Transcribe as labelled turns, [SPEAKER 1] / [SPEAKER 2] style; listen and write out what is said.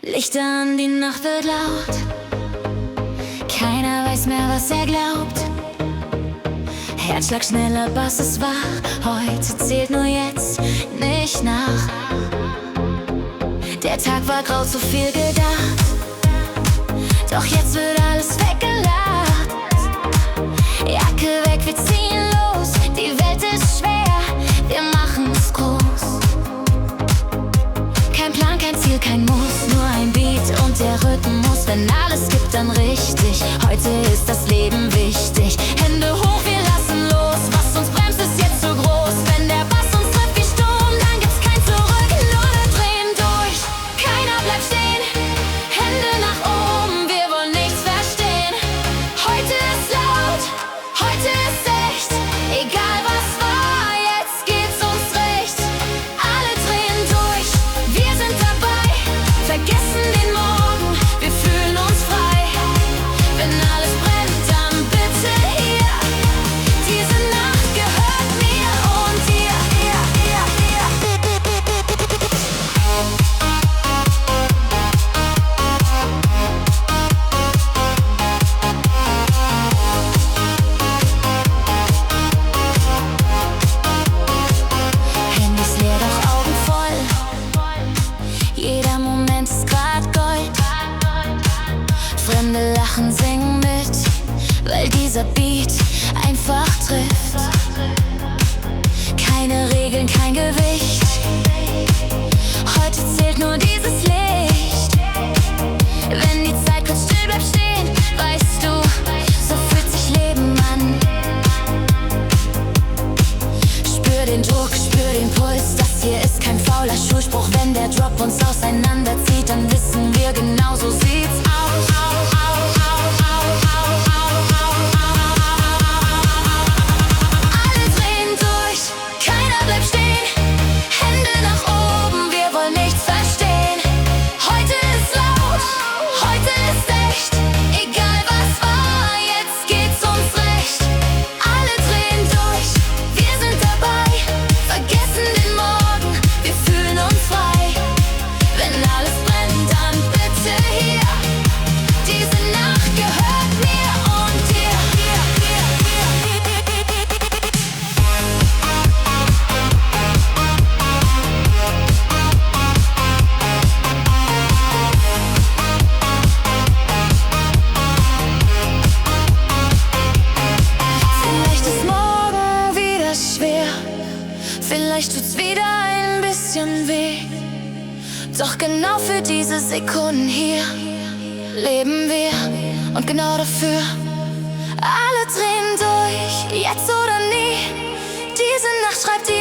[SPEAKER 1] Lichter an, die Nacht wird laut. Keiner weiß mehr, was er glaubt. Herzschlag schneller, Bass ist wach. Heute zählt nur jetzt, nicht nach. Der Tag war grau, zu viel gedacht. Doch jetzt wird alles weggelacht. Jacke weg, wir ziehen los. Die Welt ist schwer, wir machen's groß. Kein Plan, kein Ziel, kein Muss, nur ein Beat und der Rhythmus. Wenn alles gibt, dann richtig. Heute ist das Leben wichtig. Hände hoch, wir lassen los. Was uns bremst, ist jetzt zu groß. Wenn der Bass uns trifft wie Sturm, dann gibt's kein Zurück. Nur wir drehen durch, keiner bleibt stehen. Hände nach oben, wir wollen nichts verstehen. Heute ist laut, heute ist echt. Egal was war, jetzt geht's uns recht. Alle drehen durch, wir sind dabei. Vergessen den Morgen, wir fühlen uns frei. Wenn alles brennt, dann bitte hier. Diese Nacht gehört mir und dir. Handys leer, doch Augen voll. Jeder Moment ist grad Gold. Fremde lachen, singen mit, weil dieser Beat einfach trifft. Keine Regeln, kein Gewicht. Heute zählt nur dieses Licht. Wenn die Zeit kurz still bleibt stehen, weißt du, so fühlt sich Leben an. Spür den Druck, spür den Puls. Das hier ist kein fauler Schulspruch. Wenn der Drop uns auseinanderzieht, dann wissen wir genau, so sieht's aus. Alle drehen durch, keiner bleibt stehen. Hände nach oben, wir wollen nichts verstehen. Heute ist laut, heute ist echt. Egal was war, jetzt geht's uns recht. Alle drehen durch, wir sind dabei. Vergessen den Morgen, wir fühlen uns frei. Wenn alles brennt, dann bitte hier. Diese Nacht gehört mir und dir. Vielleicht ist morgen wieder schwer. Vielleicht tut's wieder ein bisschen weh. Doch genau für diese Sekunden hier leben wir. Und genau dafür alle drehen durch, jetzt oder nie. Diese Nacht schreibt die